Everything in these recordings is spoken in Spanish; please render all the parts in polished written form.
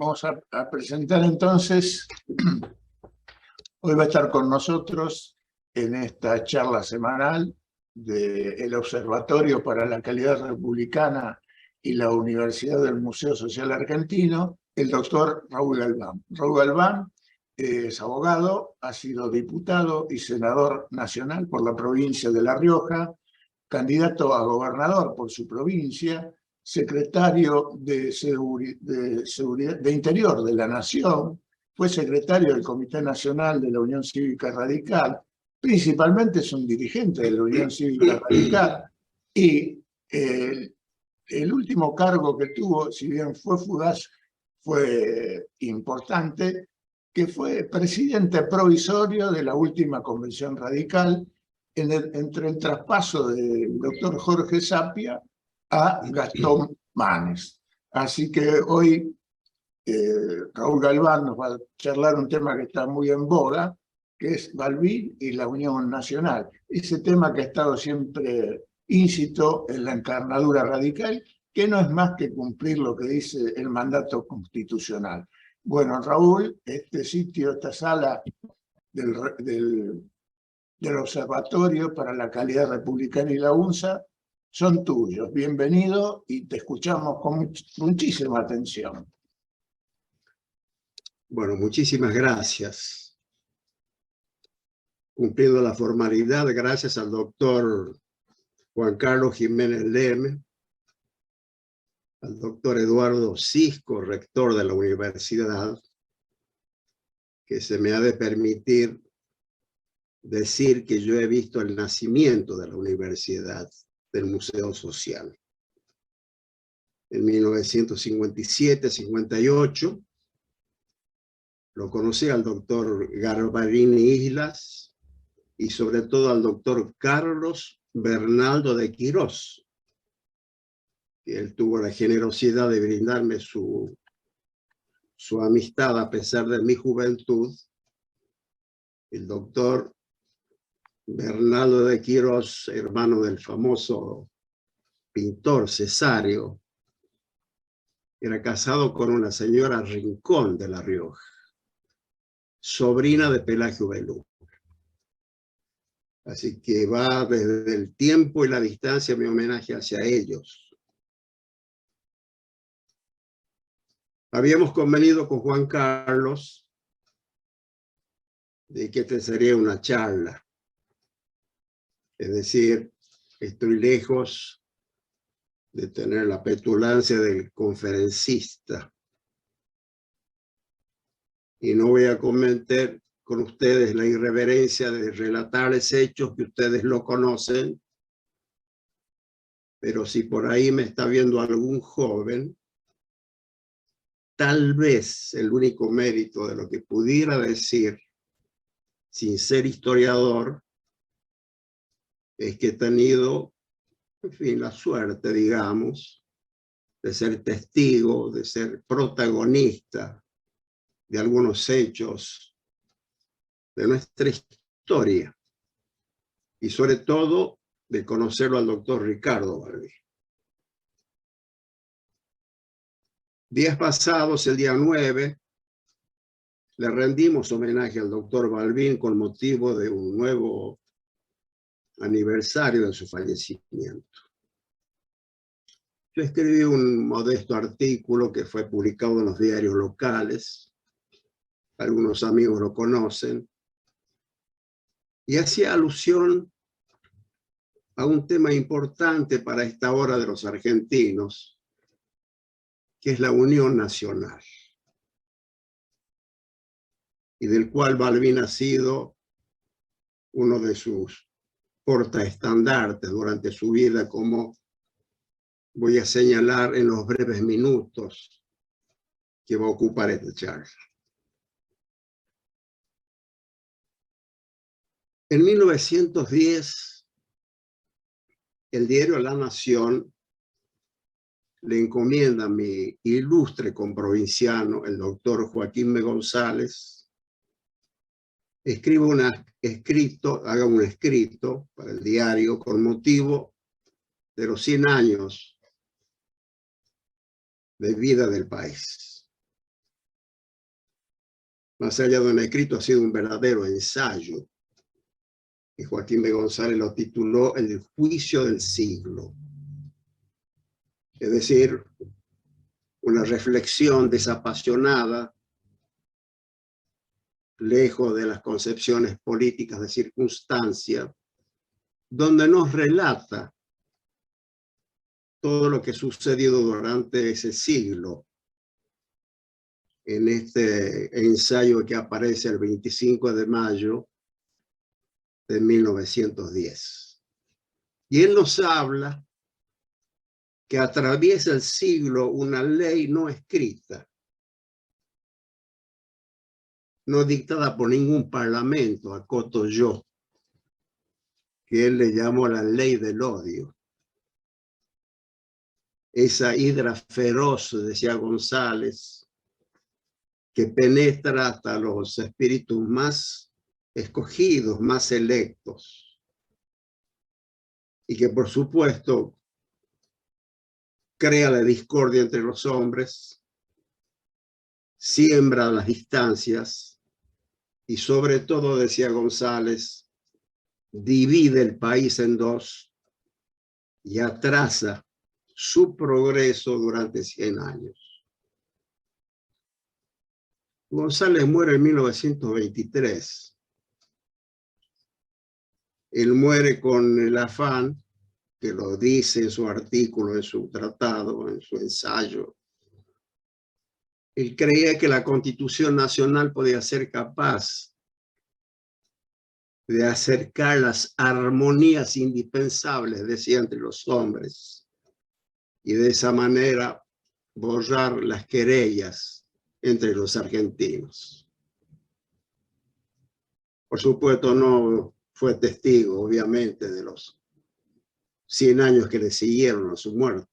Vamos a presentar entonces, hoy va a estar con nosotros en esta charla semanal del Observatorio para la Calidad Republicana y la Universidad del Museo Social Argentino, el doctor Raúl Galván. Raúl Galván es abogado, ha sido diputado y senador nacional por la provincia de La Rioja, candidato a gobernador por su provincia, secretario de Interior de la Nación, fue secretario del Comité Nacional de la Unión Cívica Radical, principalmente es un dirigente de la Unión Cívica Radical, y el último cargo que tuvo, si bien fue fugaz, fue importante, que fue presidente provisorio de la última convención radical, entre el traspaso del doctor Jorge Sapia a Gastón Manes. Así que hoy Raúl Galván nos va a charlar un tema que está muy en boga, que es Balbín y la Unión Nacional. Ese tema que ha estado siempre íncito en la encarnadura radical, que no es más que cumplir lo que dice el mandato constitucional. Bueno, Raúl, este sitio, esta sala del Observatorio para la Calidad Republicana y la UNSA son tuyos. Bienvenido y te escuchamos con muchísima atención. Bueno, muchísimas gracias. Cumpliendo la formalidad, gracias al doctor Juan Carlos Jiménez Leme, al doctor Eduardo Cisco, rector de la universidad, que se me ha de permitir decir que yo he visto el nacimiento de la universidad, del Museo Social. En 1957-58, lo conocí al doctor Garbarini Islas y sobre todo al doctor Carlos Bernaldo de Quirós, que él tuvo la generosidad de brindarme su amistad a pesar de mi juventud. El doctor Bernaldo de Quirós, hermano del famoso pintor Cesario, era casado con una señora Rincón de La Rioja, sobrina de Pelagio Belú. Así que va desde el tiempo y la distancia mi homenaje hacia ellos. Habíamos convenido con Juan Carlos de que esta sería una charla. Es decir, estoy lejos de tener la petulancia del conferencista. Y no voy a comentar con ustedes la irreverencia de relatarles hechos que ustedes lo conocen, pero si por ahí me está viendo algún joven, tal vez el único mérito de lo que pudiera decir, sin ser historiador, es que he tenido, en fin, la suerte, digamos, de ser testigo, de ser protagonista de algunos hechos de nuestra historia y sobre todo de conocerlo al doctor Ricardo Balbín. Días pasados, el día 9, le rendimos homenaje al doctor Balbín con motivo de un nuevo aniversario de su fallecimiento. Yo escribí un modesto artículo que fue publicado en los diarios locales, algunos amigos lo conocen, y hacía alusión a un tema importante para esta hora de los argentinos, que es la Unión Nacional, y del cual Balbín ha sido uno de sus portaestandartes durante su vida, como voy a señalar en los breves minutos que va a ocupar esta charla. En 1910, el diario La Nación le encomienda a mi ilustre comprovinciano, el doctor Joaquín M. González, haga un escrito para el diario con motivo de los 100 años de vida del país. más allá de un escrito, ha sido un verdadero ensayo. Y Joaquín B. González lo tituló El juicio del siglo. Es decir, una reflexión desapasionada, lejos de las concepciones políticas de circunstancia, donde nos relata todo lo que ha sucedido durante ese siglo, en este ensayo que aparece el 25 de mayo de 1910. Y él nos habla que atraviesa el siglo una ley no escrita, no dictada por ningún parlamento, acoto yo, que él le llamó la ley del odio. Esa hidra feroz, decía González, que penetra hasta los espíritus más escogidos, más selectos, y que por supuesto crea la discordia entre los hombres, siembra las distancias y sobre todo, decía González, divide el país en dos y atrasa su progreso durante 100 años. González muere en 1923. Él muere con el afán, que lo dice en su artículo, en su tratado, en su ensayo. Él creía que la Constitución Nacional podía ser capaz de acercar las armonías indispensables, decía, entre los hombres, y de esa manera borrar las querellas entre los argentinos. Por supuesto, no fue testigo, obviamente, de los 100 años que le siguieron a su muerte.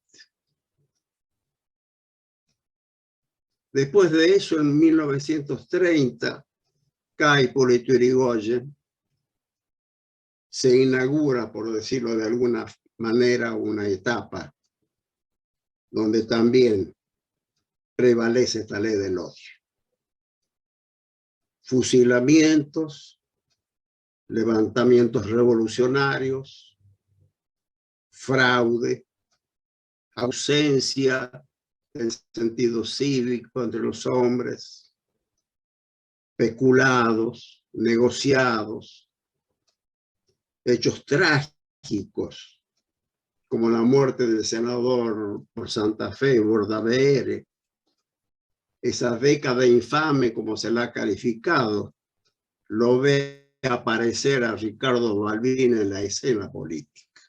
Después de eso, en 1930, cae Hipólito Yrigoyen, se inaugura, por decirlo de alguna manera, una etapa donde también prevalece esta ley del odio. Fusilamientos, levantamientos revolucionarios, fraude, ausencia del sentido cívico entre los hombres, peculados, negociados, hechos trágicos, como la muerte del senador por Santa Fe, Bordaberry, esa década infame, como se la ha calificado, lo ve aparecer a Ricardo Balbín en la escena política.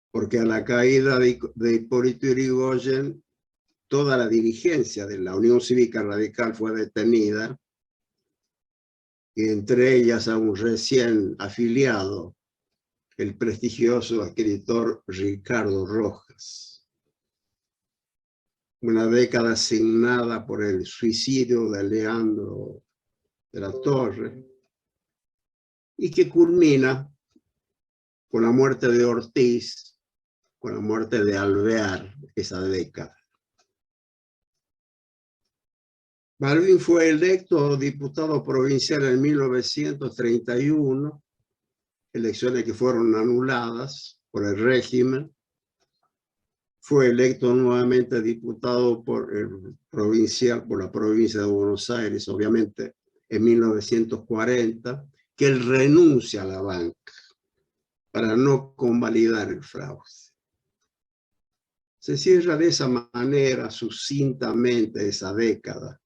Porque a la caída de Hipólito Yrigoyen, toda la dirigencia de la Unión Cívica Radical fue detenida, y entre ellas a un recién afiliado, el prestigioso escritor Ricardo Rojas. Una década asignada por el suicidio de Leandro de la Torre, y que culmina con la muerte de Ortiz, con la muerte de Alvear, esa década. Balbín fue electo diputado provincial en 1931, elecciones que fueron anuladas por el régimen. Fue electo nuevamente diputado provincial por la provincia de Buenos Aires, obviamente en 1940, que él renuncia a la banca para no convalidar el fraude. Se cierra de esa manera sucintamente esa década.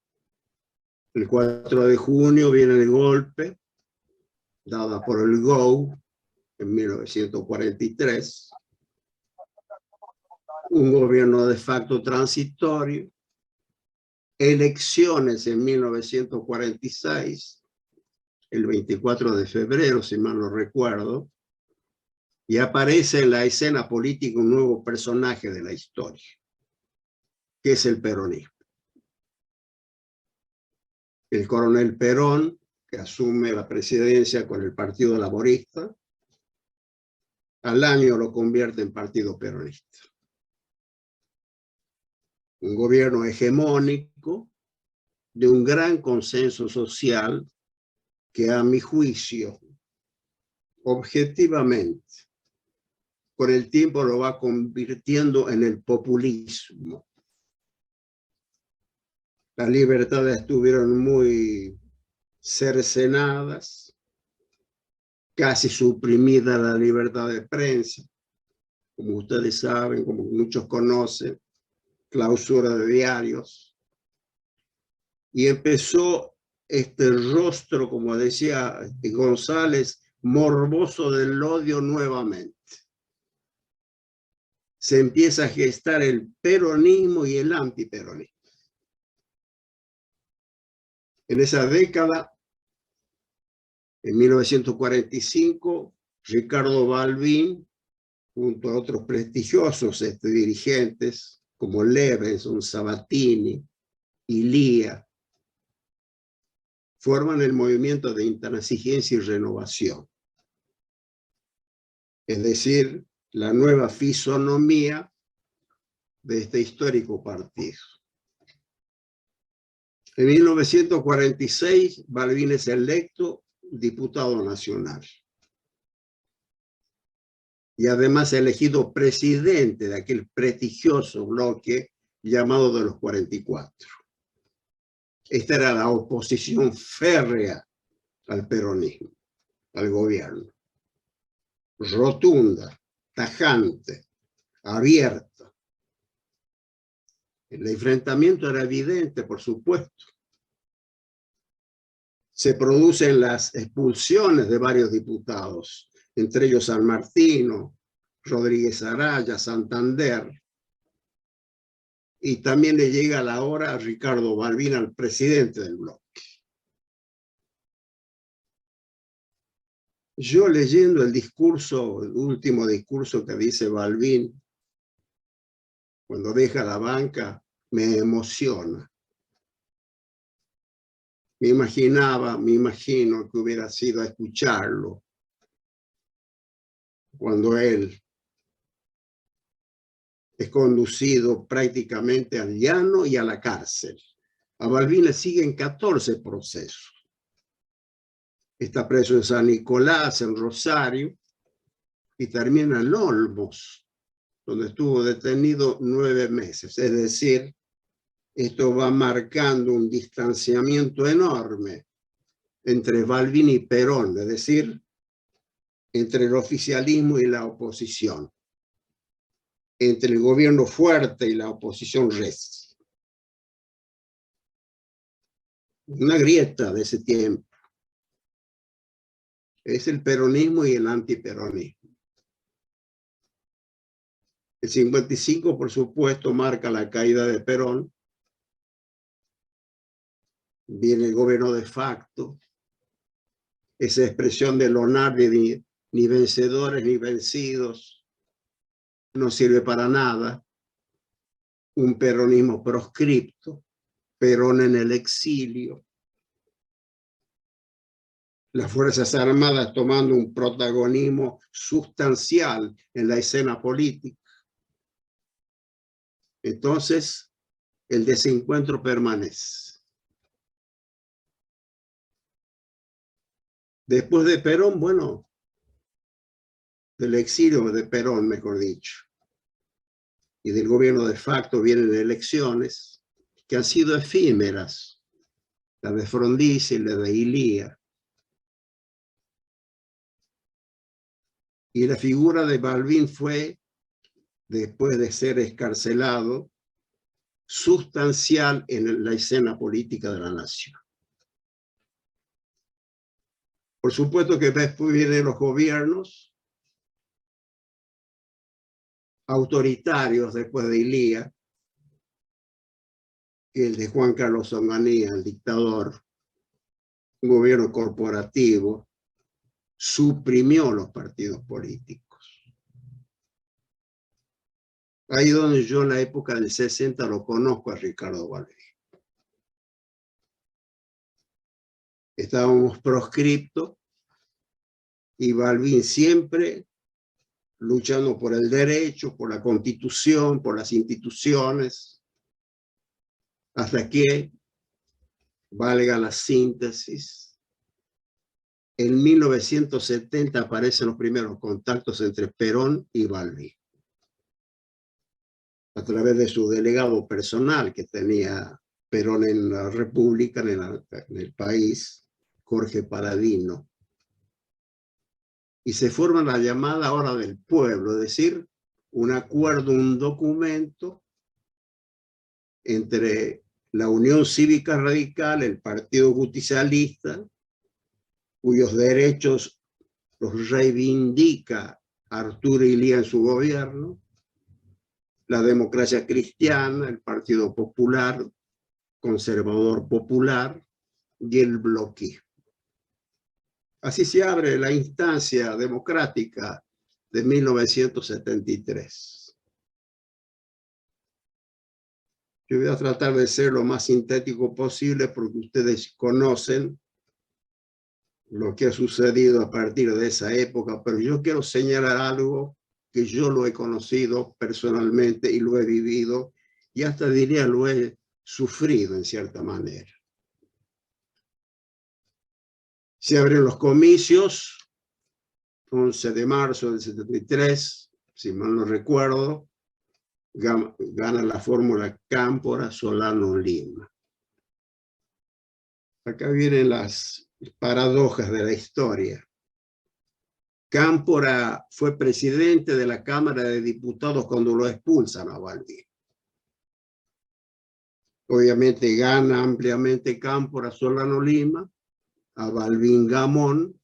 El 4 de junio viene el golpe, dada por el GO en 1943. Un gobierno de facto transitorio, elecciones en 1946, el 24 de febrero, si mal no recuerdo, y aparece en la escena política un nuevo personaje de la historia, que es el peronismo. El coronel Perón, que asume la presidencia con el Partido Laborista, al año lo convierte en Partido Peronista. Un gobierno hegemónico de un gran consenso social que, a mi juicio, objetivamente, con el tiempo lo va convirtiendo en el populismo. Las libertades estuvieron muy cercenadas, casi suprimida la libertad de prensa, como ustedes saben, como muchos conocen, clausura de diarios. Y empezó este rostro, como decía González, morboso del odio nuevamente. Se empieza a gestar el peronismo y el antiperonismo. En esa década, en 1945, Ricardo Balbín, junto a otros prestigiosos dirigentes como Levenson, Sabatini, Ilía, forman el movimiento de intransigencia y renovación. Es decir, la nueva fisonomía de este histórico partido. En 1946, Balbín es electo diputado nacional. Y además elegido presidente de aquel prestigioso bloque llamado de los 44. Esta era la oposición férrea al peronismo, al gobierno. Rotunda, tajante, abierta. El enfrentamiento era evidente, por supuesto. Se producen las expulsiones de varios diputados, entre ellos San Martino, Rodríguez Araya, Santander. Y también le llega la hora a Ricardo Balbín, al presidente del bloque. Yo, leyendo el discurso, el último discurso que dice Balbín, cuando deja la banca, me emociona. Me imagino que hubiera sido a escucharlo cuando él es conducido prácticamente al llano y a la cárcel. A Balbín le siguen 14 procesos. Está preso en San Nicolás, en Rosario, y termina en Olmos, donde estuvo detenido 9 meses. Es decir, esto va marcando un distanciamiento enorme entre Balbín y Perón, es decir, entre el oficialismo y la oposición, entre el gobierno fuerte y la oposición recia. Una grieta de ese tiempo. Es el peronismo y el antiperonismo. El 55, por supuesto, marca la caída de Perón. Viene el gobierno de facto. Esa expresión de Lonardi, ni vencedores ni vencidos, no sirve para nada. Un peronismo proscripto, Perón en el exilio. Las Fuerzas Armadas tomando un protagonismo sustancial en la escena política. Entonces, el desencuentro permanece. Después de Perón, bueno, del exilio de Perón, mejor dicho, y del gobierno de facto vienen elecciones que han sido efímeras, la de Frondizi y la de Ilía. Y la figura de Balbín fue, después de ser excarcelado, sustancial en la escena política de la nación. Por supuesto que después vienen los gobiernos autoritarios después de Ilía, el de Juan Carlos Onganía, el dictador, un gobierno corporativo, suprimió los partidos políticos. Ahí donde yo en la época del 60 lo conozco a Ricardo Balbín. Estábamos proscriptos y Balbín siempre luchando por el derecho, por la Constitución, por las instituciones, hasta que valga la síntesis, en 1970 aparecen los primeros contactos entre Perón y Balbín, a través de su delegado personal que tenía Perón en la República, en el país, Jorge Paladino. Y se forma la llamada Hora del Pueblo, es decir, un acuerdo, un documento entre la Unión Cívica Radical, el Partido Justicialista, cuyos derechos los reivindica Arturo Illia en su gobierno, la Democracia Cristiana, el Partido Popular, Conservador Popular y el bloquismo. Así se abre la instancia democrática de 1973. Yo voy a tratar de ser lo más sintético posible porque ustedes conocen lo que ha sucedido a partir de esa época, pero yo quiero señalar algo que yo lo he conocido personalmente y lo he vivido y hasta diría lo he sufrido en cierta manera. Se abren los comicios, 11 de marzo del 73, si mal no recuerdo, gana la fórmula Cámpora, Solano, Lima. Acá vienen las paradojas de la historia. Cámpora fue presidente de la Cámara de Diputados cuando lo expulsan a Balbín. Obviamente gana ampliamente Cámpora, Solano, Lima, a Balbín Gamón,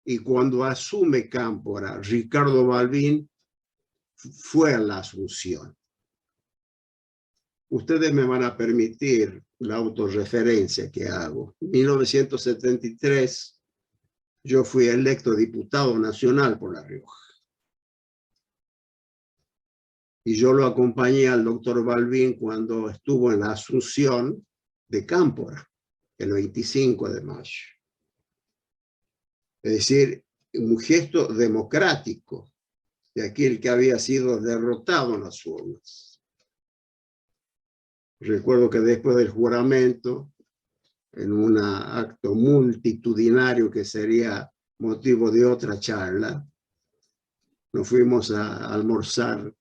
y cuando asume Cámpora, Ricardo Balbín fue a la Asunción. Ustedes me van a permitir la autorreferencia que hago. En 1973 yo fui electo diputado nacional por La Rioja. Y yo lo acompañé al doctor Balbín cuando estuvo en la Asunción de Cámpora, el 25 de mayo. Es decir, un gesto democrático de aquel que había sido derrotado en las urnas. Recuerdo que después del juramento, en un acto multitudinario que sería motivo de otra charla, nos fuimos a almorzar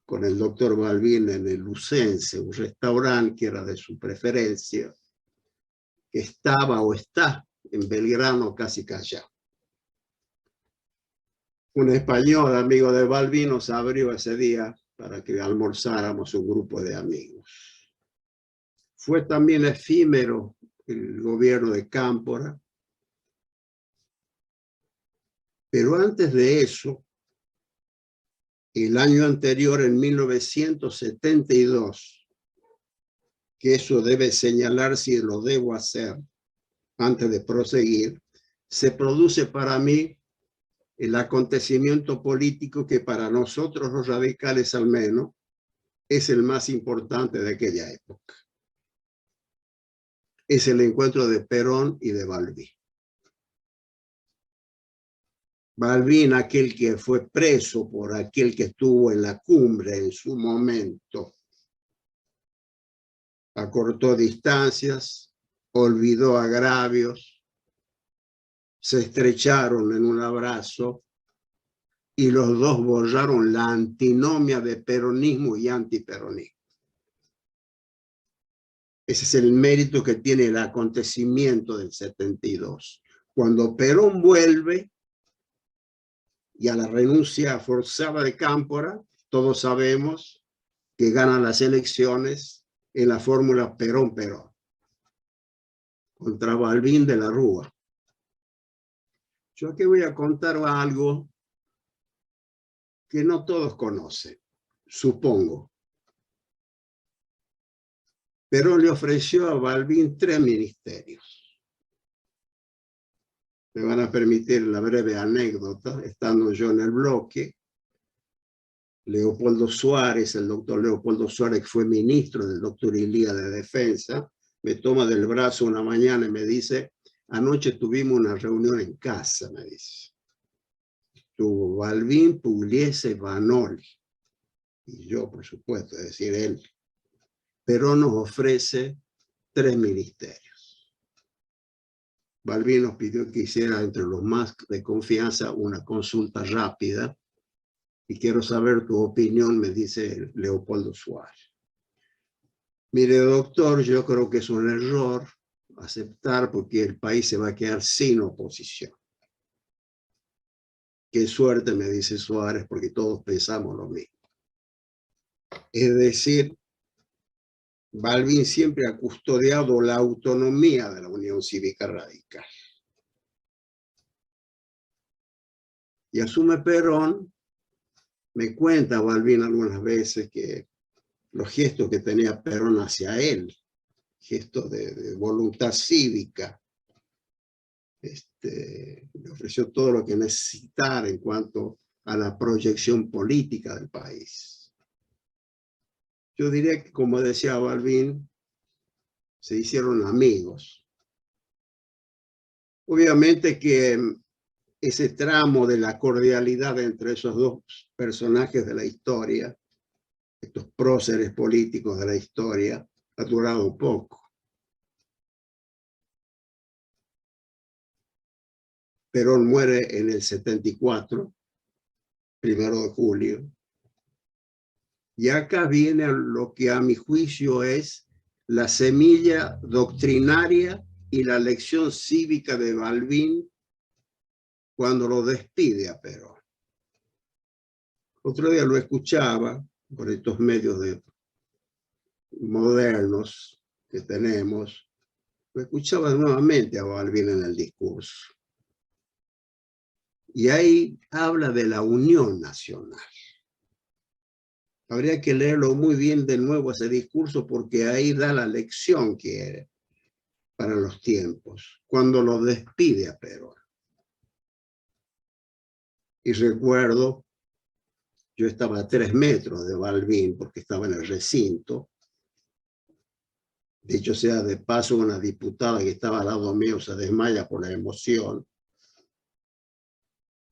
con el doctor Balbín en el Lucense, un restaurante que era de su preferencia, que estaba o está en Belgrano, casi Callao. Un español, amigo de Balbín, nos abrió ese día para que almorzáramos un grupo de amigos. Fue también efímero el gobierno de Cámpora, pero antes de eso, el año anterior, en 1972, que eso debe señalar si lo debo hacer antes de proseguir, se produce para mí el acontecimiento político que para nosotros los radicales al menos es el más importante de aquella época. Es el encuentro de Perón y de Balbín. Balbín, aquel que fue preso por aquel que estuvo en la cumbre en su momento, acortó distancias, olvidó agravios, se estrecharon en un abrazo y los dos borraron la antinomia de peronismo y antiperonismo. Ese es el mérito que tiene el acontecimiento del 72. Cuando Perón vuelve y a la renuncia forzada de Cámpora, todos sabemos que gana las elecciones en la fórmula Perón-Perón, contra Balbín de la Rúa. Yo aquí voy a contar algo que no todos conocen, supongo. Perón le ofreció a Balbín 3 ministerios. Me van a permitir la breve anécdota, estando yo en el bloque. Leopoldo Suárez, el doctor Leopoldo Suárez, que fue ministro del doctor Illia de Defensa, me toma del brazo una mañana y me dice, anoche tuvimos una reunión en casa, me dice. Estuvo Balbín, Pugliese, Vanoli. Y yo, por supuesto, es decir, él. Perón nos ofrece 3 ministerios. Balbín nos pidió que hiciera entre los más de confianza una consulta rápida y quiero saber tu opinión, me dice Leopoldo Suárez. Mire, doctor, yo creo que es un error aceptar porque el país se va a quedar sin oposición. Qué suerte, me dice Suárez, porque todos pensamos lo mismo. Es decir, Balbín siempre ha custodiado la autonomía de la Unión Cívica Radical. Y asume Perón, me cuenta Balbín algunas veces que los gestos que tenía Perón hacia él, gestos de voluntad cívica, le ofreció todo lo que necesitara en cuanto a la proyección política del país. Yo diría que, como decía Balbín, se hicieron amigos. Obviamente que ese tramo de la cordialidad entre esos dos personajes de la historia, estos próceres políticos de la historia, ha durado poco. Perón muere en el 74, 1 de julio. Y acá viene lo que a mi juicio es la semilla doctrinaria y la lección cívica de Balbín cuando lo despide a Perón. Otro día lo escuchaba por estos medios modernos que tenemos, lo escuchaba nuevamente a Balbín en el discurso. Y ahí habla de la unión nacional. Habría que leerlo muy bien de nuevo ese discurso porque ahí da la lección que para los tiempos, cuando lo despide a Perón. Y recuerdo, yo estaba a 3 metros de Balbín porque estaba en el recinto. Dicho sea de paso, una diputada que estaba al lado mío se desmaya por la emoción.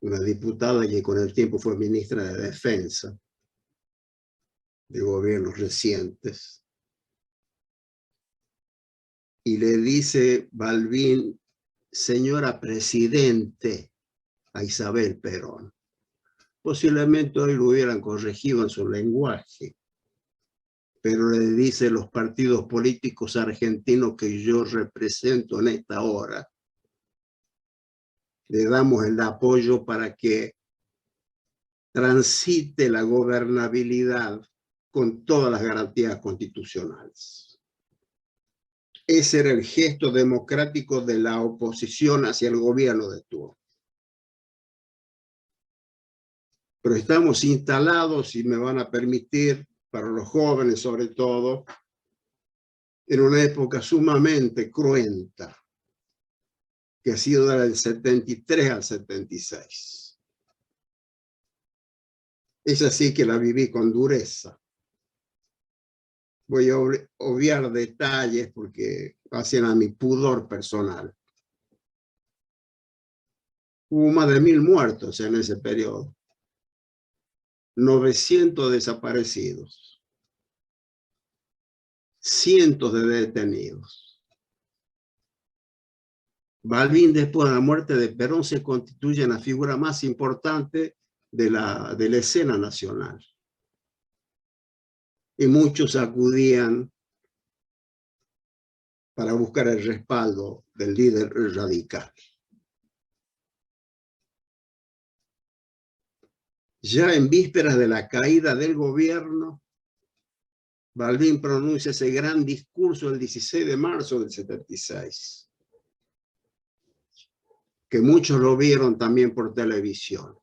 Una diputada que con el tiempo fue ministra de Defensa de gobiernos recientes. Y le dice Balbín, señora presidente, a Isabel Perón. Posiblemente hoy lo hubieran corregido en su lenguaje, pero le dice los partidos políticos argentinos que yo represento en esta hora, le damos el apoyo para que transite la gobernabilidad con todas las garantías constitucionales. Ese era el gesto democrático de la oposición hacia el gobierno de turno. Pero estamos instalados, y me van a permitir, para los jóvenes sobre todo, en una época sumamente cruenta, que ha sido del 73 al 76. Es así que la viví con dureza. Voy a obviar detalles porque hacen a mi pudor personal. Hubo más de 1000 muertos en ese periodo. 900 desaparecidos. Cientos de detenidos. Balbín, después de la muerte de Perón, se constituye en la figura más importante de la escena nacional. Y muchos acudían para buscar el respaldo del líder radical. Ya en vísperas de la caída del gobierno, Balbín pronuncia ese gran discurso el 16 de marzo del 76, que muchos lo vieron también por televisión.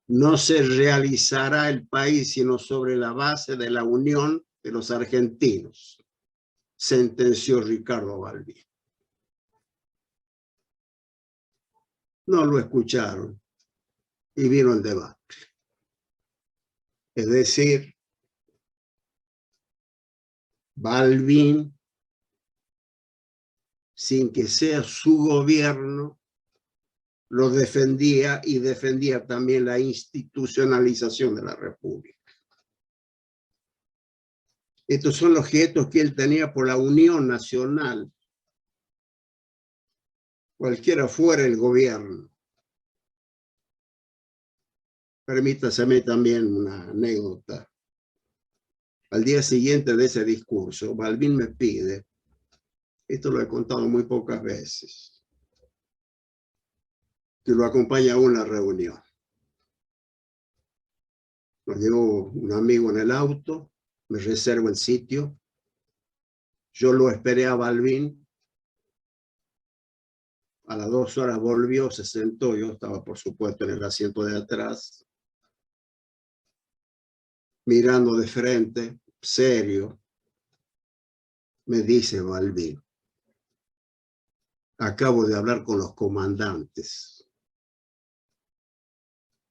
No se realizará el país sino sobre la base de la unión de los argentinos, sentenció Ricardo Balbín. No lo escucharon y vino el debate. Es decir, Balbín, sin que sea su gobierno, lo defendía y defendía también la institucionalización de la República. Estos son los gestos que él tenía por la unión nacional, cualquiera fuera el gobierno. Permítaseme también una anécdota. Al día siguiente de ese discurso, Balbín me pide, esto lo he contado muy pocas veces, que lo acompañe a una reunión. Nos llevó un amigo en el auto, me reservo el sitio, yo lo esperé a Balbín, a las 2 horas volvió, se sentó, yo estaba por supuesto en el asiento de atrás, mirando de frente, serio, me dice Balbín, acabo de hablar con los comandantes,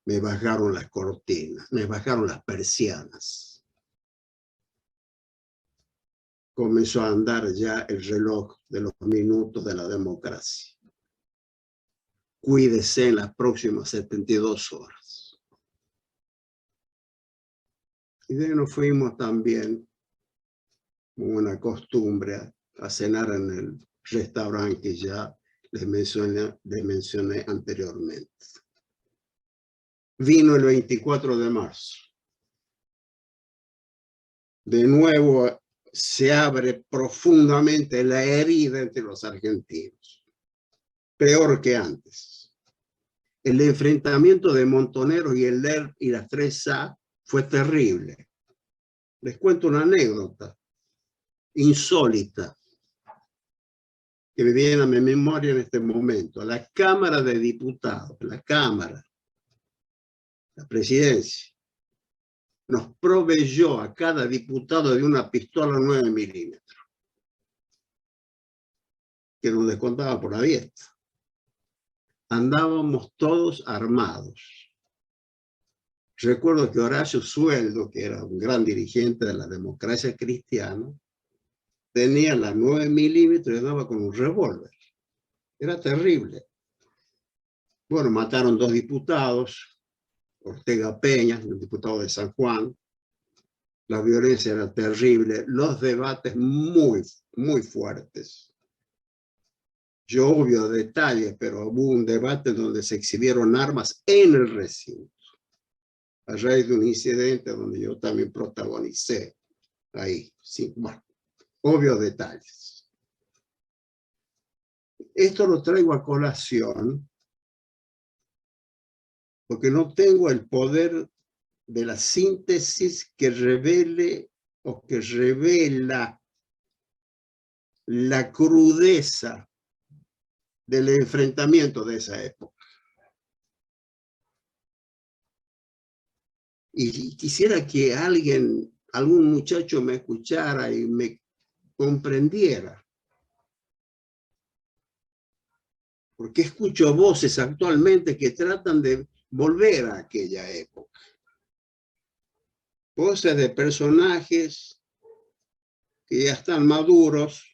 me bajaron las cortinas, me bajaron las persianas. Comenzó a andar ya el reloj de los minutos de la democracia. Cuídese en las próximas 72 horas. Y de ahí nos fuimos también, como una costumbre, a cenar en el restaurante que ya les mencioné anteriormente. Vino el 24 de marzo. De nuevo se abre profundamente la herida entre los argentinos. Peor que antes. El enfrentamiento de Montoneros y el LERP y las 3A fue terrible. Les cuento una anécdota insólita que me viene a mi memoria en este momento. La Cámara de Diputados, la presidencia, nos proveyó a cada diputado de una pistola 9 milímetros, que nos descontaba por la dieta. Andábamos todos armados. Recuerdo que Horacio Sueldo, que era un gran dirigente de la democracia cristiana, tenía las 9 milímetros y andaba con un revólver. Era terrible. Bueno, mataron 2 diputados, Ortega Peña, el diputado de San Juan. La violencia era terrible, los debates muy, muy fuertes. Yo obvio detalles, pero hubo un debate donde se exhibieron armas en el recinto, a raíz de un incidente donde yo también protagonicé ahí. Sí, bueno, obvios detalles. Esto lo traigo a colación porque no tengo el poder de la síntesis que revele o que revela la crudeza del enfrentamiento de esa época. Y quisiera que algún muchacho me escuchara y me comprendiera. Porque escucho voces actualmente que tratan de volver a aquella época. Voces de personajes que ya están maduros,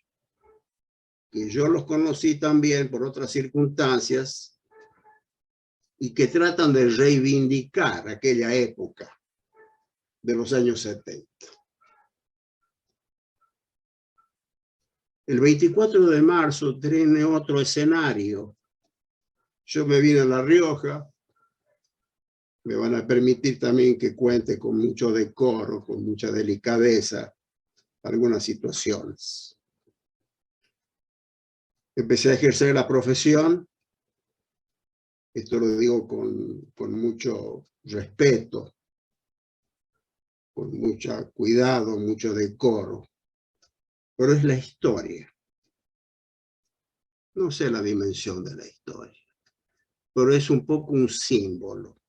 que yo los conocí también por otras circunstancias, y que tratan de reivindicar aquella época de los años 70. El 24 de marzo tiene otro escenario. Yo me vine a La Rioja. Me van a permitir también que cuente con mucho decoro, con mucha delicadeza, algunas situaciones. Empecé a ejercer la profesión. Esto lo digo con mucho respeto, con mucho cuidado, mucho decoro. Pero es la historia. No sé la dimensión de la historia, pero es un poco un símbolo.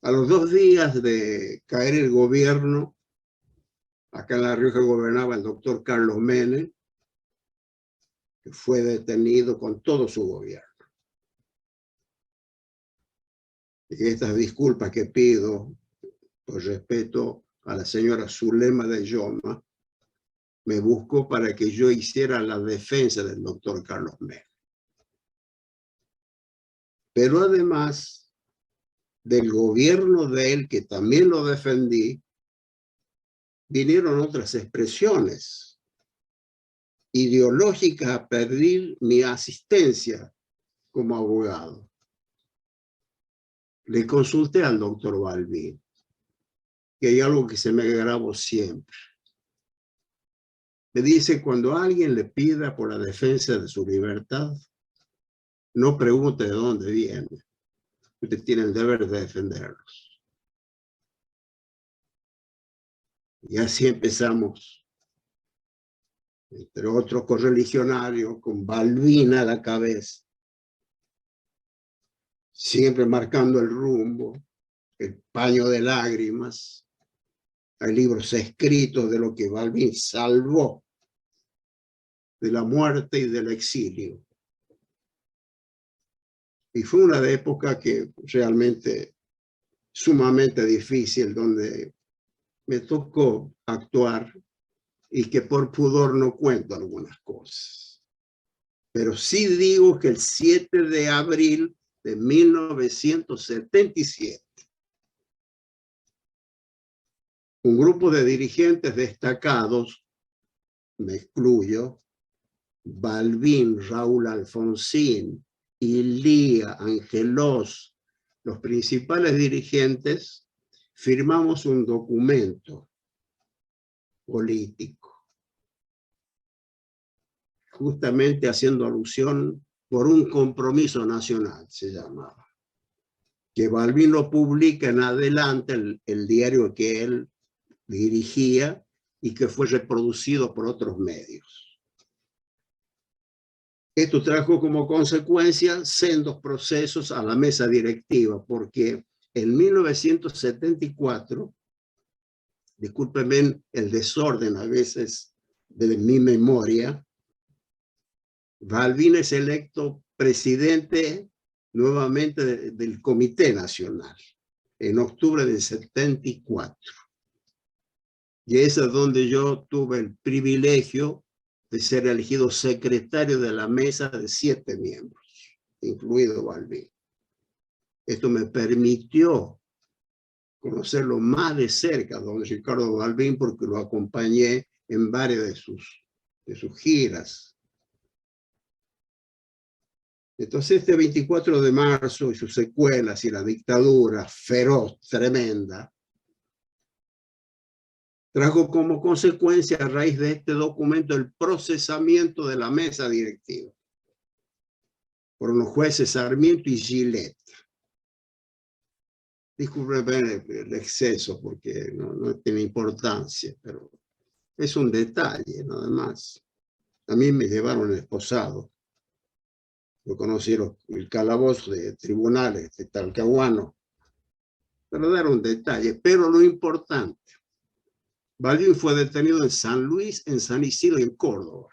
A los 2 días de caer el gobierno, acá en La Rioja gobernaba el doctor Carlos Menem, que fue detenido con todo su gobierno. Y estas disculpas que pido, por respeto a la señora Zulema de Yoma, me buscó para que yo hiciera la defensa del doctor Carlos Menem. Pero además del gobierno de él, que también lo defendí, vinieron otras expresiones ideológicas a pedir mi asistencia como abogado. Le consulté al doctor Balbín, que hay algo que se me grabó siempre. Me dice, cuando alguien le pida por la defensa de su libertad, no pregunte de dónde viene. Usted tiene el deber de defenderlos. Y así empezamos, entre otros correligionarios, con Balbín a la cabeza, siempre marcando el rumbo, el paño de lágrimas. Hay libros escritos de lo que Balbín salvó de la muerte y del exilio. Y fue una época que realmente sumamente difícil, donde me tocó actuar y que por pudor no cuento algunas cosas. Pero sí digo que el 7 de abril de 1977, un grupo de dirigentes destacados, me excluyo, Balbín, Raúl Alfonsín, Ilía, Angelos, los principales dirigentes, firmamos un documento político, justamente haciendo alusión por un compromiso nacional, se llamaba, que Balbín lo publica en adelante, el diario que él dirigía y que fue reproducido por otros medios. Esto trajo como consecuencia sendos procesos a la mesa directiva, porque en 1974, discúlpenme el desorden a veces de mi memoria, Balbín es electo presidente nuevamente del Comité Nacional en octubre del 74. Y es donde yo tuve el privilegio de ser elegido secretario de la mesa de 7 miembros, incluido Balbín. Esto me permitió conocerlo más de cerca, don Ricardo Balbín, porque lo acompañé en varias de sus giras. Entonces, este 24 de marzo y sus secuelas y la dictadura feroz, tremenda, trajo como consecuencia a raíz de este documento el procesamiento de la mesa directiva por los jueces Sarmiento y Gillette. Disculpen el exceso porque no tiene importancia, pero es un detalle nada más. A mí me llevaron esposado. Yo conocí el calabozo de tribunales de Talcahuano. Pero era un detalle. Pero lo importante, Balbín fue detenido en San Luis, en San Isidro y en Córdoba,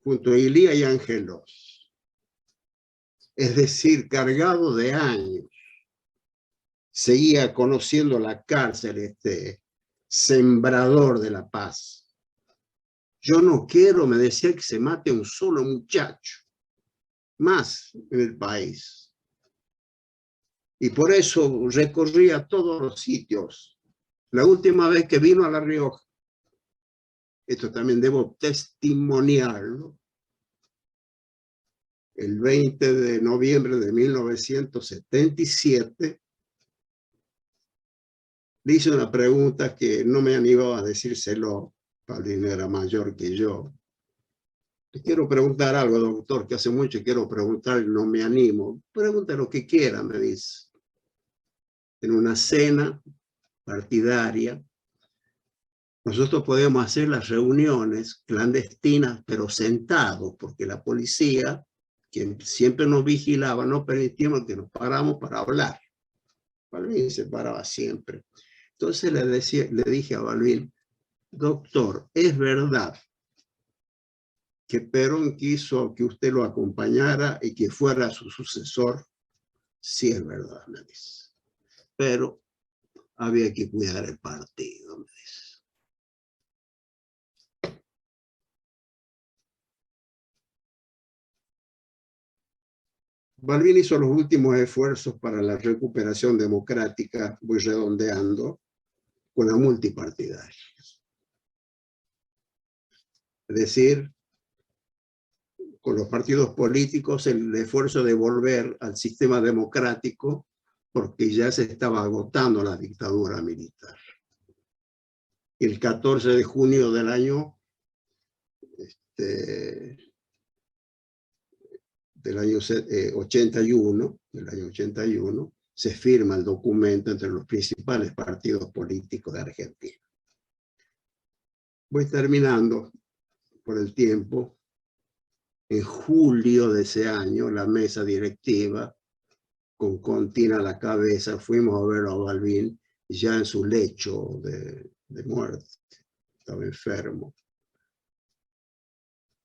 junto a Ilía y Angelos. Es decir, cargado de años. Seguía conociendo la cárcel, este sembrador de la paz. Yo no quiero, me decía, que se mate un solo muchacho más en el país. Y por eso recorría todos los sitios. La última vez que vino a La Rioja, esto también debo testimoniarlo, el 20 de noviembre de 1977, le hice una pregunta que no me animaba a decírselo. Balbín era mayor que yo. Le quiero preguntar algo, doctor, que hace mucho quiero preguntar y no me animo. Pregunta lo que quiera, me dice. En una cena partidaria, nosotros podíamos hacer las reuniones clandestinas, pero sentados, porque la policía, quien siempre nos vigilaba, no permitíamos que nos paráramos para hablar. Balbín se paraba siempre. Entonces le dije a Balbín, doctor, ¿es verdad que Perón quiso que usted lo acompañara y que fuera su sucesor? Sí, es verdad, me dice. Pero había que cuidar el partido, me dice. Balbín hizo los últimos esfuerzos para la recuperación democrática, voy redondeando, con la multipartidaria. Es decir, con los partidos políticos, el esfuerzo de volver al sistema democrático, porque ya se estaba agotando la dictadura militar. El 14 de junio del año 81, se firma el documento entre los principales partidos políticos de Argentina. Voy terminando por el tiempo. En julio de ese año, la mesa directiva, con Contina a la cabeza, fuimos a ver a Balbín ya en su lecho de muerte. Estaba enfermo.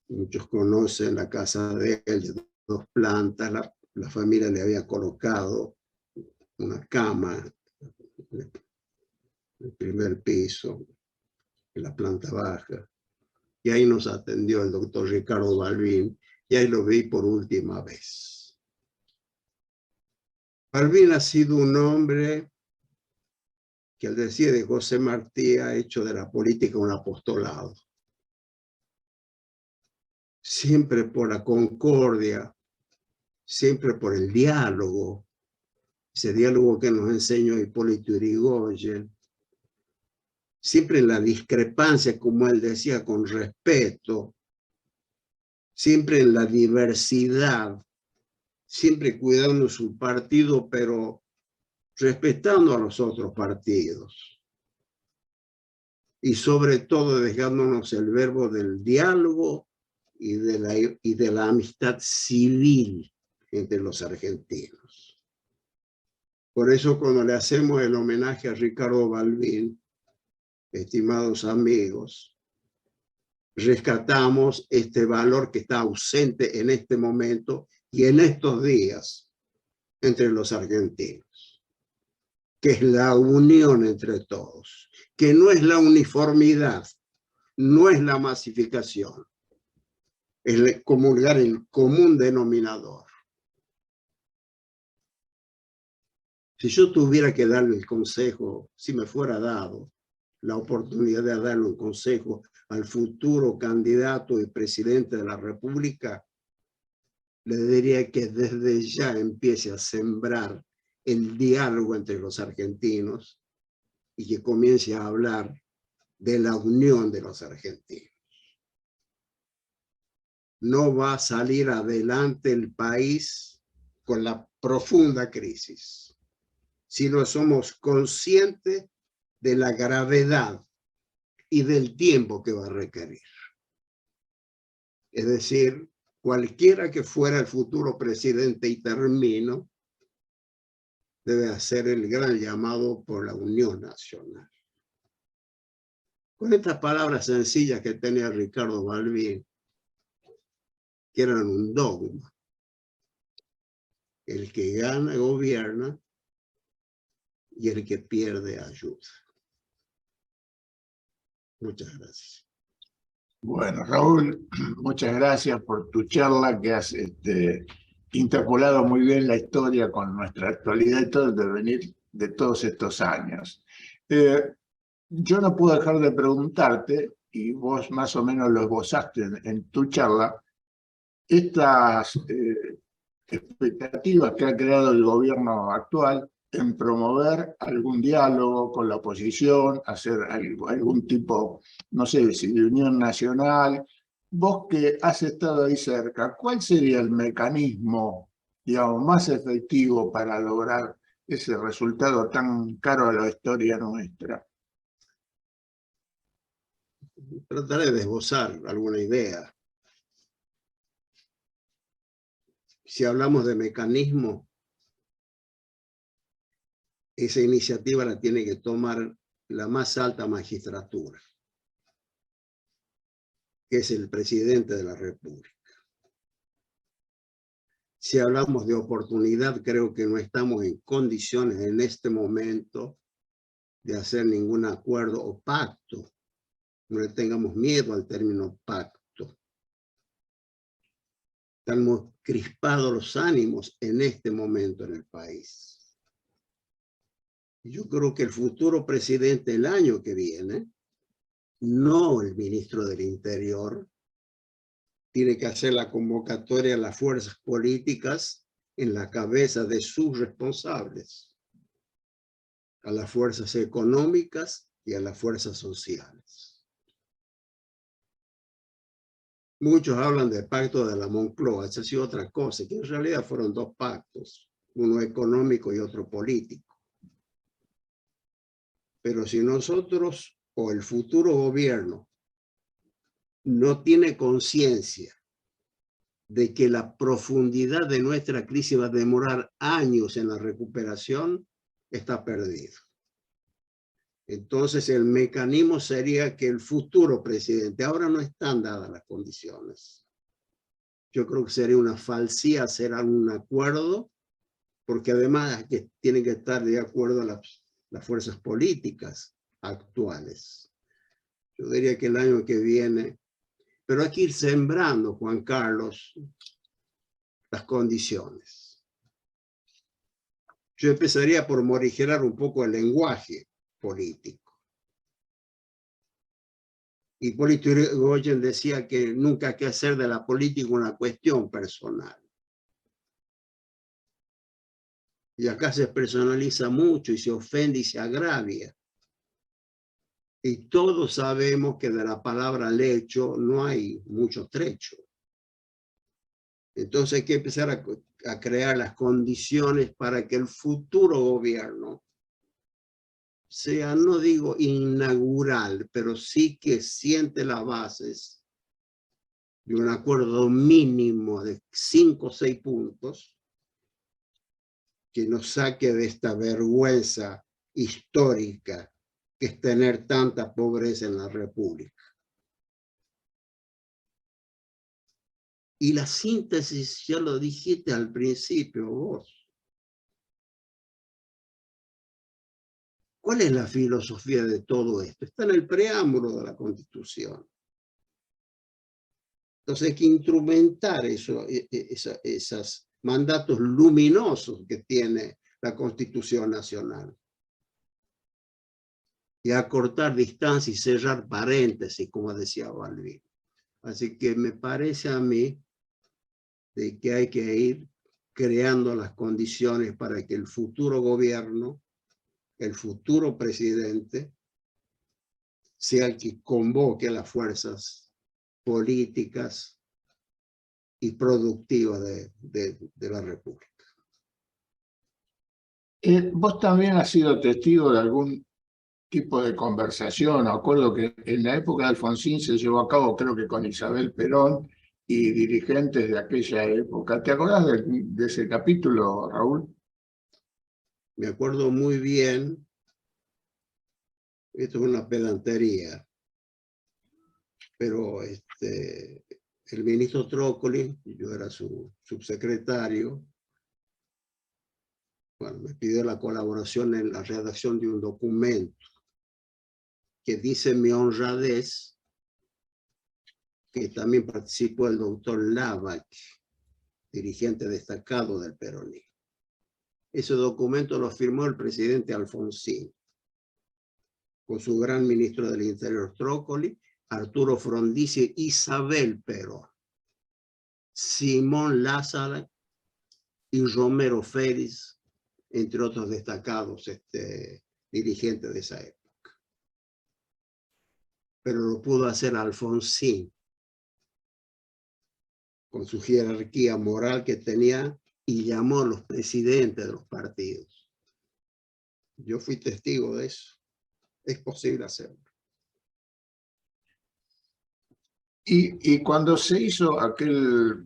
Muchos conocen la casa de él, de 2 plantas. La familia le había colocado una cama en el primer piso, en la planta baja. Y ahí nos atendió el doctor Ricardo Balbín, y ahí lo vi por última vez. Balbín ha sido un hombre que, al decir de José Martí, ha hecho de la política un apostolado. Siempre por la concordia, siempre por el diálogo, ese diálogo que nos enseñó Hipólito Yrigoyen, siempre en la discrepancia, como él decía, con respeto, siempre en la diversidad, siempre cuidando su partido, pero respetando a los otros partidos. Y sobre todo dejándonos el verbo del diálogo y de la amistad civil entre los argentinos. Por eso, cuando le hacemos el homenaje a Ricardo Balbín, estimados amigos, rescatamos este valor que está ausente en este momento y en estos días entre los argentinos, que es la unión entre todos, que no es la uniformidad, no es la masificación, es comulgar el común denominador. Si yo tuviera que darle el consejo, si me fuera dado la oportunidad de darle un consejo al futuro candidato y presidente de la República, le diría que desde ya empiece a sembrar el diálogo entre los argentinos y que comience a hablar de la unión de los argentinos. No va a salir adelante el país con la profunda crisis, si no somos conscientes de la gravedad y del tiempo que va a requerir. Es decir, cualquiera que fuera el futuro presidente, y termino, debe hacer el gran llamado por la unión nacional. Con estas palabras sencillas que tenía Ricardo Balbín, que eran un dogma. El que gana gobierna y el que pierde ayuda. Muchas gracias. Bueno, Raúl, muchas gracias por tu charla, que has interpolado muy bien la historia con nuestra actualidad y todo el devenir de todos estos años. Yo no puedo dejar de preguntarte, y vos más o menos lo esbozaste en tu charla, estas expectativas que ha creado el gobierno actual en promover algún diálogo con la oposición, hacer algún tipo, no sé, de unión nacional. Vos que has estado ahí cerca, ¿cuál sería el mecanismo, digamos, más efectivo para lograr ese resultado tan caro a la historia nuestra? Trataré de esbozar alguna idea. Si hablamos de mecanismo, esa iniciativa la tiene que tomar la más alta magistratura, que es el presidente de la República. Si hablamos de oportunidad, creo que no estamos en condiciones en este momento de hacer ningún acuerdo o pacto. No le tengamos miedo al término pacto. Estamos crispados los ánimos en este momento en el país. Yo creo que el futuro presidente el año que viene, no el ministro del Interior, tiene que hacer la convocatoria a las fuerzas políticas en la cabeza de sus responsables, a las fuerzas económicas y a las fuerzas sociales. Muchos hablan del pacto de la Moncloa, esa ha sido otra cosa, que en realidad fueron dos pactos, uno económico y otro político. Pero si nosotros o el futuro gobierno no tiene conciencia de que la profundidad de nuestra crisis va a demorar años en la recuperación, está perdido. Entonces el mecanismo sería que el futuro presidente, ahora no están dadas las condiciones. Yo creo que sería una falsía hacer algún acuerdo, porque además que tienen que estar de acuerdo a las fuerzas políticas actuales. Yo diría que el año que viene, pero hay que ir sembrando, Juan Carlos, las condiciones. Yo empezaría por morigerar un poco el lenguaje político. Hipólito Yrigoyen decía que nunca hay que hacer de la política una cuestión personal. Y acá se personaliza mucho y se ofende y se agravia. Y todos sabemos que de la palabra al hecho no hay mucho trecho. Entonces hay que empezar a crear las condiciones para que el futuro gobierno sea, no digo inaugural, pero sí que siente las bases de un acuerdo mínimo de 5 o 6 puntos que nos saque de esta vergüenza histórica que es tener tanta pobreza en la República. Y la síntesis, ya lo dijiste al principio vos. ¿Cuál es la filosofía de todo esto? Está en el preámbulo de la Constitución. Entonces hay que instrumentar esos mandatos luminosos que tiene la Constitución Nacional. Y acortar distancia y cerrar paréntesis, como decía Balbín. Así que me parece a mí de que hay que ir creando las condiciones para que el futuro gobierno, el futuro presidente, sea el que convoque a las fuerzas políticas y productivas de la República. Vos también has sido testigo de algún tipo de conversación. Acuerdo que en la época de Alfonsín se llevó a cabo, creo que con Isabel Perón y dirigentes de aquella época. ¿Te acordás de ese capítulo, Raúl? Me acuerdo muy bien, esto es una pedantería, pero el ministro Trócoli, yo era su subsecretario, bueno, me pidió la colaboración en la redacción de un documento que dice mi honradez, que también participó el doctor Lavac, dirigente destacado del peronismo. Ese documento lo firmó el presidente Alfonsín, con su gran ministro del Interior Trócoli, Arturo Frondizi, Isabel Perón, Simón Lázaro y Romero Félix, entre otros destacados dirigentes de esa época. Pero lo pudo hacer Alfonsín, con su jerarquía moral que tenía, y llamó a los presidentes de los partidos. Yo fui testigo de eso. Es posible hacerlo. Y cuando se hizo aquella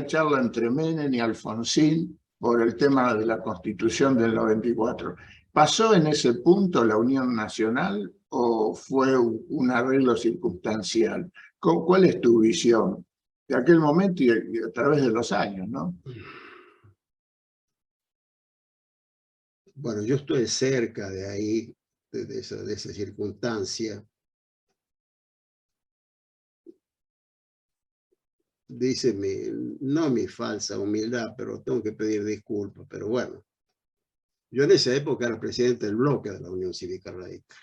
charla entre Menem y Alfonsín por el tema de la Constitución del 94, ¿pasó en ese punto la Unión Nacional o fue un arreglo circunstancial? ¿Cuál es tu visión de aquel momento y a través de los años, no? Bueno, yo estoy cerca de ahí, de esa circunstancia. Dice no mi falsa humildad, pero tengo que pedir disculpas, pero bueno, Yo en esa época era presidente del bloque de la Unión Cívica Radical.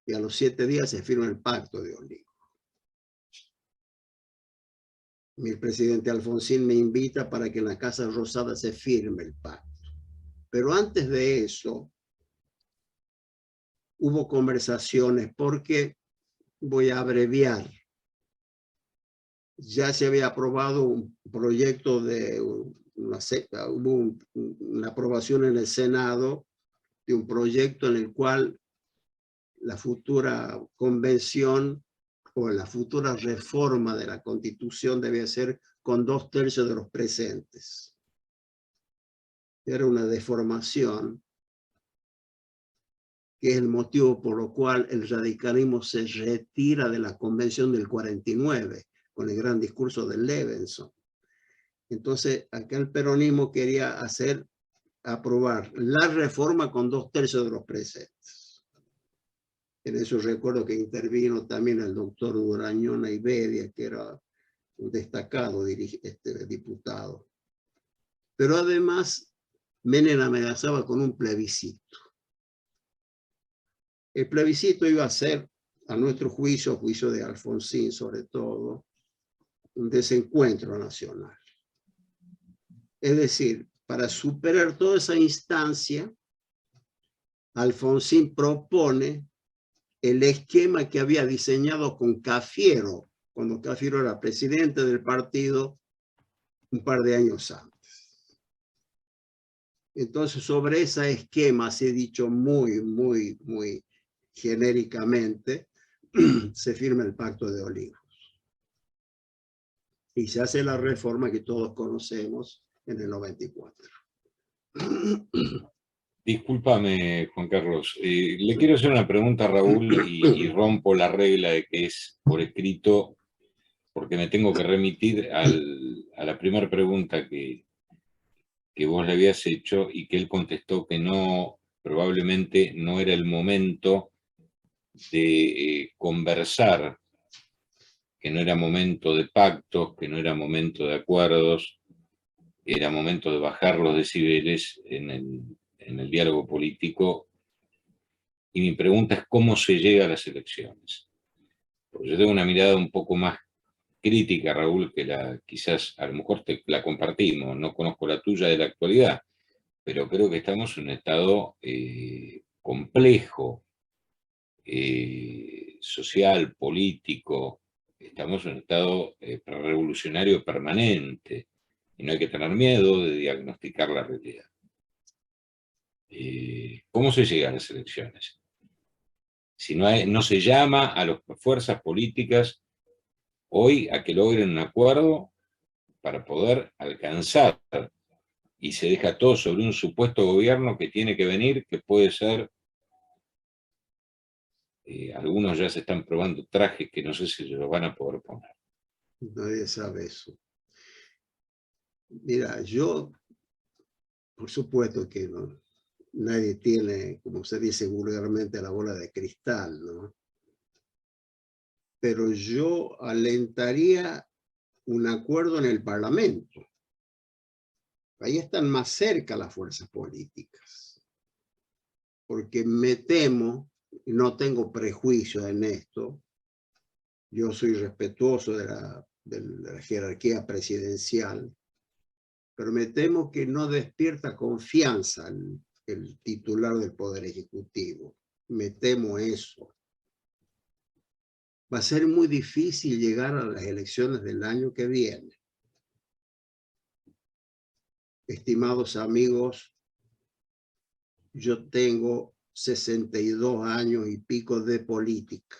Y a los 7 días se firma el Pacto de Olivos. Mi presidente Alfonsín me invita para que en la Casa Rosada se firme el pacto. Pero antes de eso, hubo conversaciones porque, voy a abreviar, ya se había aprobado un proyecto de hubo una aprobación en el Senado de un proyecto en el cual la futura convención o la futura reforma de la Constitución debía ser con 2/3 de los presentes. Era una deformación, que es el motivo por lo cual el radicalismo se retira de la Convención del 49, con el gran discurso de Levenson. Entonces, acá el peronismo quería aprobar la reforma con 2/3 de los presentes. En eso recuerdo que intervino también el doctor Durañona Iberia, que era un destacado diputado. Pero además, Menem amenazaba con un plebiscito. El plebiscito iba a ser, a nuestro juicio, juicio de Alfonsín sobre todo, un desencuentro nacional. Es decir, para superar toda esa instancia, Alfonsín propone el esquema que había diseñado con Cafiero, cuando Cafiero era presidente del partido un par de años antes. Entonces, sobre ese esquema, se ha dicho muy genéricamente, se firma el Pacto de Olivos. Y se hace la reforma que todos conocemos en el 94. Discúlpame, Juan Carlos. Le quiero hacer una pregunta a Raúl y rompo la regla de que es por escrito, porque me tengo que remitir a la primera pregunta que vos le habías hecho y que él contestó que no, probablemente no era el momento de conversar, que no era momento de pactos, que no era momento de acuerdos, era momento de bajar los decibeles en el diálogo político. Y mi pregunta es cómo se llega a las elecciones. Porque yo tengo una mirada un poco más crítica, Raúl, que quizás a lo mejor la compartimos, no conozco la tuya de la actualidad, pero creo que estamos en un estado complejo, social, político, estamos en un estado revolucionario permanente, y no hay que tener miedo de diagnosticar la realidad. ¿Cómo se llega a las elecciones? Si no se llama a las fuerzas políticas hoy a que logren un acuerdo para poder alcanzar, y se deja todo sobre un supuesto gobierno que tiene que venir, que puede ser, algunos ya se están probando trajes que no sé si se los van a poder poner. Nadie sabe eso. Mira, yo, por supuesto que no, nadie tiene, como se dice vulgarmente, la bola de cristal, ¿no? Pero yo alentaría un acuerdo en el Parlamento. Ahí están más cerca las fuerzas políticas. Porque me temo, y no tengo prejuicio en esto, yo soy respetuoso de la jerarquía presidencial, pero me temo que no despierta confianza el titular del Poder Ejecutivo. Me temo eso. Va a ser muy difícil llegar a las elecciones del año que viene. Estimados amigos, yo tengo 62 años y pico de política.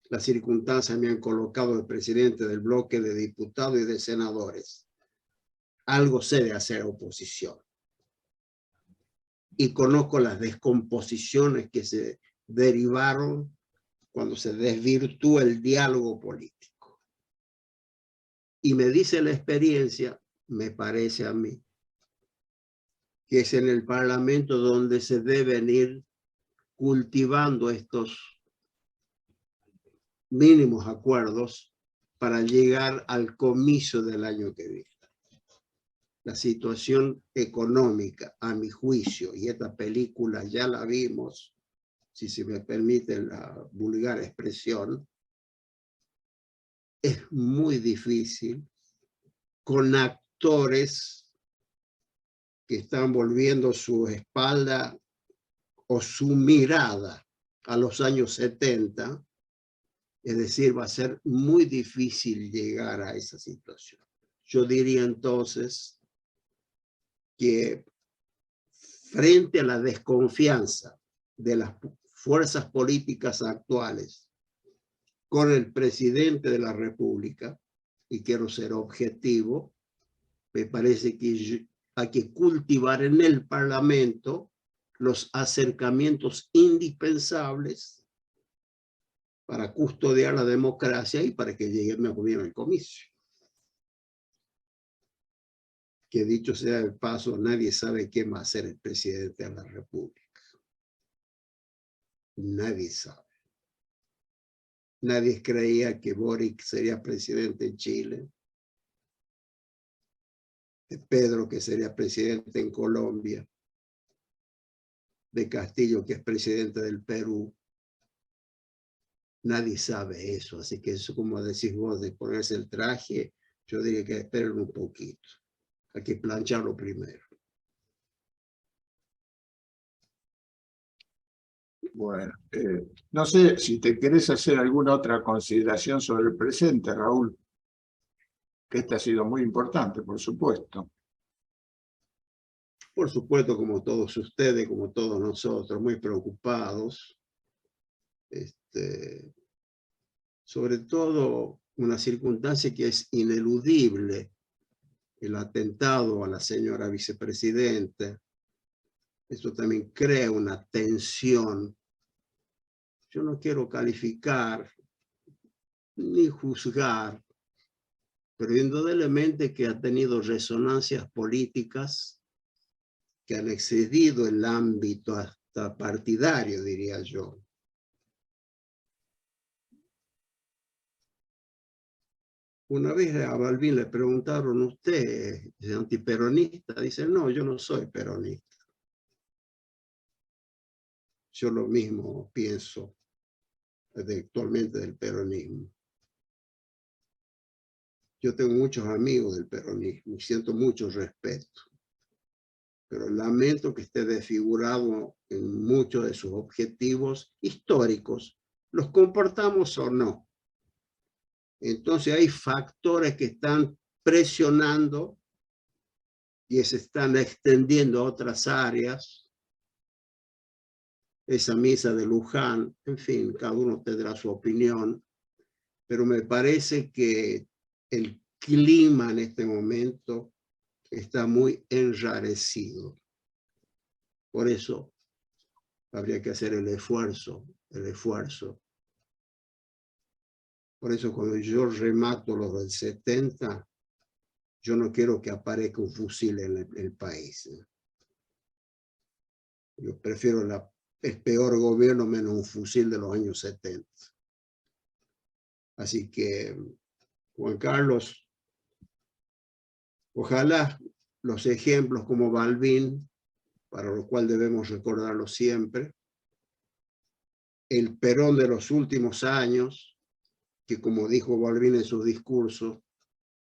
Las circunstancias me han colocado el presidente del bloque de diputados y de senadores. Algo sé de hacer oposición. Y conozco las descomposiciones que se derivaron cuando se desvirtúa el diálogo político. Y me dice la experiencia, me parece a mí, que es en el Parlamento donde se deben ir cultivando estos mínimos acuerdos para llegar al comicio del año que viene. la situación económica, a mi juicio, y esta película ya la vimos, si se me permite la vulgar expresión, es muy difícil con actores que están volviendo su espalda o su mirada a los años 70, es decir, va a ser muy difícil llegar a esa situación. Yo diría entonces que frente a la desconfianza de las fuerzas políticas actuales con el presidente de la República, y quiero ser objetivo, me parece que hay que cultivar en el Parlamento los acercamientos indispensables para custodiar la democracia y para que lleguemos bien al comicio. Que dicho sea el paso, nadie sabe quién va a ser el presidente de la República. Nadie sabe. Nadie creía que Boric sería presidente en Chile, de Pedro que sería presidente en Colombia, de Castillo que es presidente del Perú. Nadie sabe eso, así que eso, como decís vos, de ponerse el traje, yo diría que esperen un poquito. Hay que plancharlo primero. Bueno, no sé si te querés hacer alguna otra consideración sobre el presente, Raúl, que este ha sido muy importante, por supuesto. Por supuesto, como todos ustedes, como todos nosotros, muy preocupados. Sobre todo una circunstancia que es ineludible, el atentado a la señora vicepresidenta. Esto también crea una tensión. Yo no quiero calificar ni juzgar, pero indudablemente que ha tenido resonancias políticas que han excedido el ámbito hasta partidario, diría yo. Una vez a Balbín le preguntaron, ¿usted es antiperonista? Dice, no, yo no soy peronista. Yo lo mismo pienso actualmente del peronismo. Yo tengo muchos amigos del peronismo y siento mucho respeto, pero lamento que esté desfigurado en muchos de sus objetivos históricos, los comportamos o no. Entonces hay factores que están presionando y se están extendiendo a otras áreas. Esa misa de Luján, en fin, cada uno tendrá su opinión, pero me parece que el clima en este momento está muy enrarecido. Por eso habría que hacer el esfuerzo. Por eso cuando yo remato los del 70, yo no quiero que aparezca un fusil en el país. Yo prefiero el peor gobierno menos un fusil de los años 70. Así que, Juan Carlos, ojalá los ejemplos como Balbín, para lo cual debemos recordarlo siempre, el Perón de los últimos años, que como dijo Balbín en sus discursos,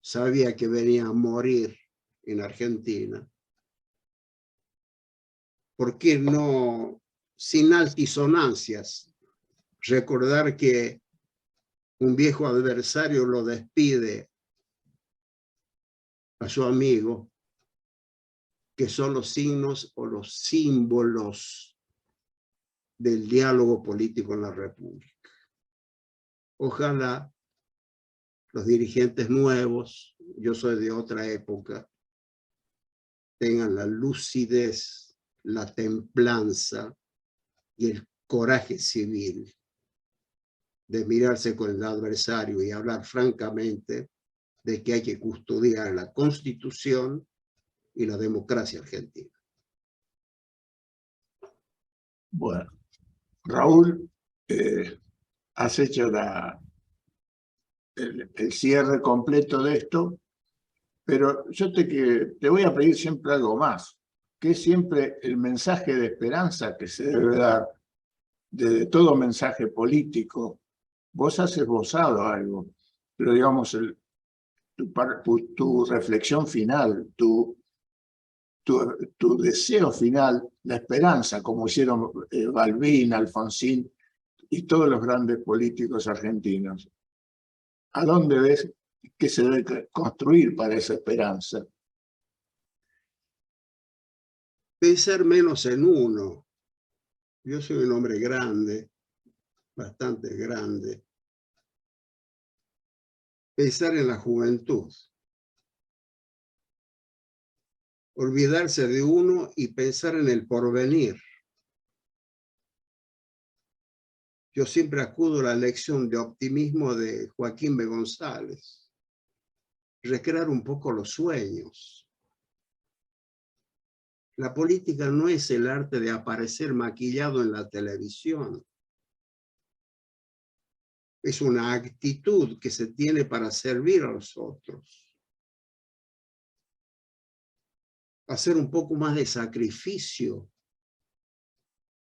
sabía que venía a morir en Argentina. ¿Por qué no, sin altisonancias, recordar que un viejo adversario lo despide a su amigo, que son los signos o los símbolos del diálogo político en la República? Ojalá los dirigentes nuevos, yo soy de otra época, tengan la lucidez, la templanza y el coraje civil de mirarse con el adversario y hablar francamente de que hay que custodiar la Constitución y la democracia argentina. Bueno, Raúl, has hecho el cierre completo de esto. Pero yo te voy a pedir siempre algo más, que es siempre el mensaje de esperanza que se debe dar de todo mensaje político. Vos has esbozado algo, pero digamos, tu reflexión final, tu deseo final, la esperanza, como hicieron Balbín, Alfonsín y todos los grandes políticos argentinos. ¿A dónde ves que se debe construir para esa esperanza? Pensar menos en uno. Yo soy un hombre grande, bastante grande. Pensar en la juventud. Olvidarse de uno y pensar en el porvenir. Yo siempre acudo a la lección de optimismo de Joaquín B. González. Recrear un poco los sueños. La política no es el arte de aparecer maquillado en la televisión. Es una actitud que se tiene para servir a los otros. Hacer un poco más de sacrificio,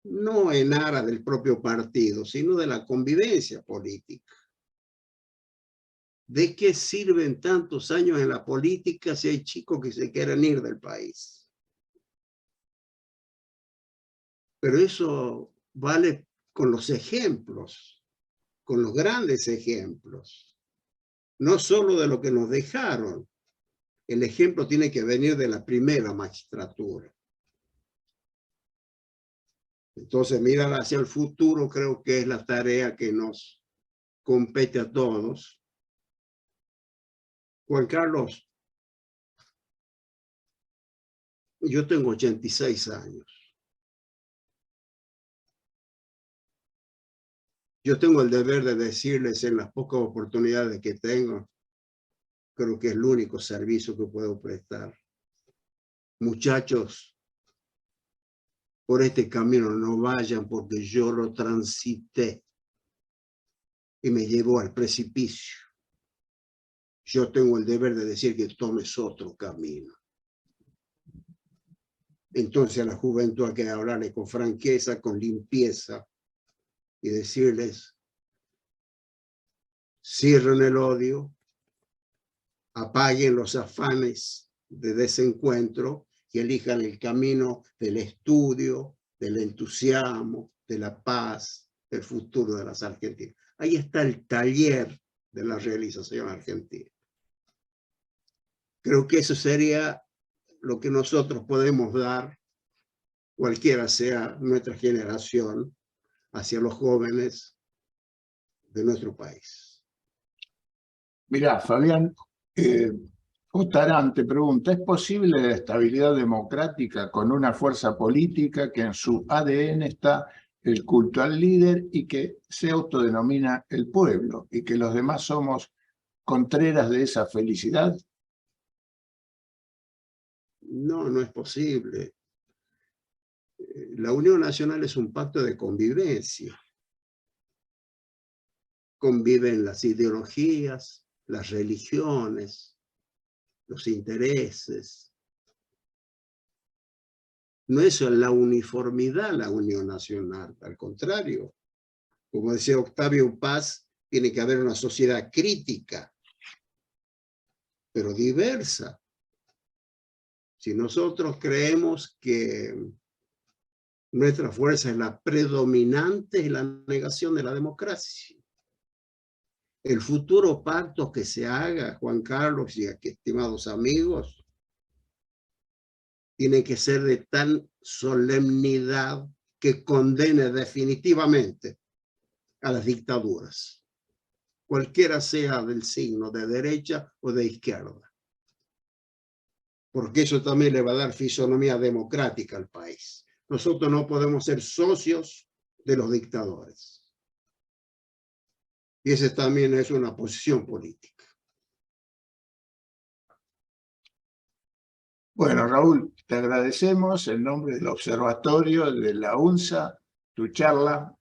no en aras del propio partido, sino de la convivencia política. ¿De qué sirven tantos años en la política si hay chicos que se quieren ir del país? Pero eso vale con los ejemplos, con los grandes ejemplos, no solo de lo que nos dejaron. El ejemplo tiene que venir de la primera magistratura. Entonces, mirar hacia el futuro creo que es la tarea que nos compete a todos. Juan Carlos, yo tengo 86 años. Yo tengo el deber de decirles en las pocas oportunidades que tengo, creo que es el único servicio que puedo prestar. Muchachos, por este camino no vayan porque yo lo transité y me llevó al precipicio. Yo tengo el deber de decir que tomes otro camino. Entonces a la juventud hay que hablarle con franqueza, con limpieza y decirles, cierren el odio, apaguen los afanes de desencuentro y elijan el camino del estudio, del entusiasmo, de la paz, del futuro de las Argentinas. Ahí está el taller de la realización argentina. Creo que eso sería lo que nosotros podemos dar, cualquiera sea nuestra generación, hacia los jóvenes de nuestro país. Mirá, Fabián, Otarán te pregunta, ¿es posible la estabilidad democrática con una fuerza política que en su ADN está el culto al líder y que se autodenomina el pueblo y que los demás somos contreras de esa felicidad? No, no es posible. La Unión Nacional es un pacto de convivencia. Conviven las ideologías, las religiones, los intereses. No es la uniformidad la Unión Nacional, al contrario. Como decía Octavio Paz, tiene que haber una sociedad crítica, pero diversa. Si nosotros creemos que nuestra fuerza es la predominante, es la negación de la democracia. El futuro pacto que se haga, Juan Carlos y aquí, estimados amigos, tiene que ser de tan solemnidad que condene definitivamente a las dictaduras, cualquiera sea del signo de derecha o de izquierda, porque eso también le va a dar fisonomía democrática al país. Nosotros no podemos ser socios de los dictadores. Y esa también es una posición política. Bueno, Raúl, te agradecemos en nombre del Observatorio de la UNSA tu charla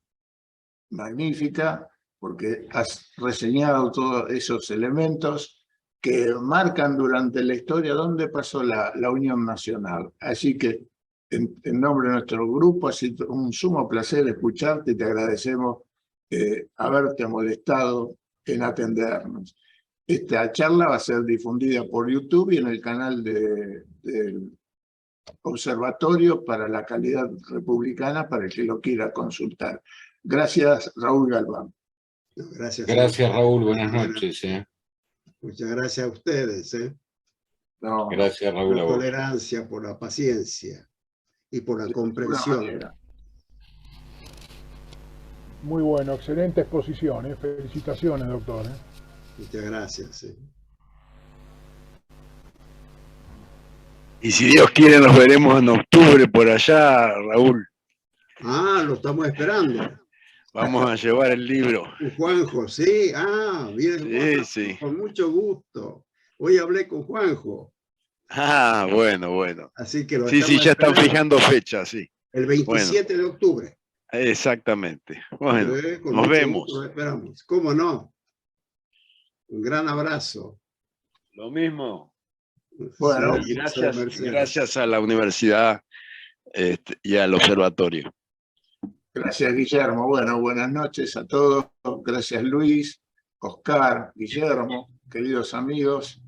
magnífica, porque has reseñado todos esos elementos que marcan durante la historia dónde pasó la Unión Nacional. Así que, en nombre de nuestro grupo, ha sido un sumo placer escucharte y te agradecemos haberte molestado en atendernos. Esta charla va a ser difundida por YouTube y en el canal del Observatorio para la Calidad Republicana para el que lo quiera consultar. Gracias, Raúl Galván. Gracias. Gracias, Raúl. Buenas noches. Muchas gracias a ustedes. No, Gracias, Raúl. Por la A vos. tolerancia, por la paciencia y por la de ninguna comprensión. manera. Muy bueno, excelente exposición. Felicitaciones, doctor. Muchas gracias. Y si Dios quiere nos veremos en octubre por allá, Raúl. Ah, lo estamos esperando. Vamos a llevar el libro. Juanjo, sí. Bien. Sí, Juanjo, sí. con mucho gusto. Hoy hablé con Juanjo. Bueno. Así que lo Sí, estamos ya están esperando. fijando fecha, sí. El 27 de octubre. Exactamente. Bueno, Con nos mucho vemos. gusto lo esperamos. ¿Cómo no? Un gran abrazo. Lo mismo. Bueno, Y Mercedes. gracias a la universidad y al observatorio. gracias, Guillermo. Bueno, buenas noches a todos. Gracias, Luis, Oscar, Guillermo, queridos amigos,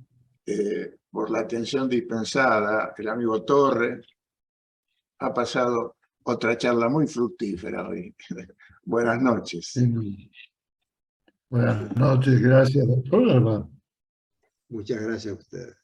por la atención dispensada. El amigo Torre ha pasado otra charla muy fructífera hoy. Buenas noches. Buenas noches, gracias, doctor Galván. Muchas gracias a ustedes.